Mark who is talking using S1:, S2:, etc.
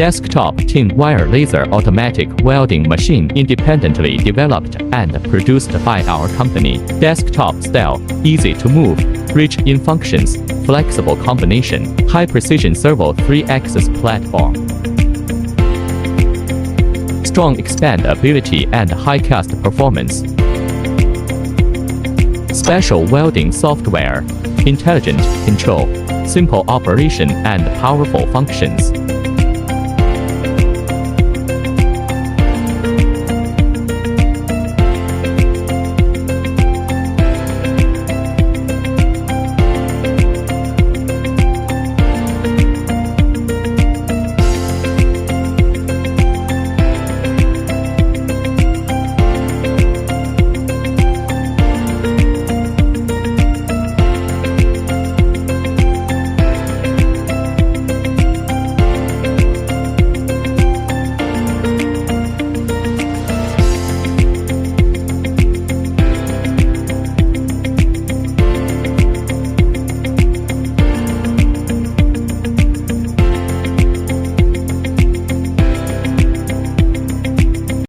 S1: Desktop thin wire laser automatic welding machine independently developed and produced by our company. Desktop style, easy to move, rich in functions, flexible combination, high precision servo 3-axis platform. Strong expandability and high cast performance. Special welding software, intelligent control, simple operation and powerful functions.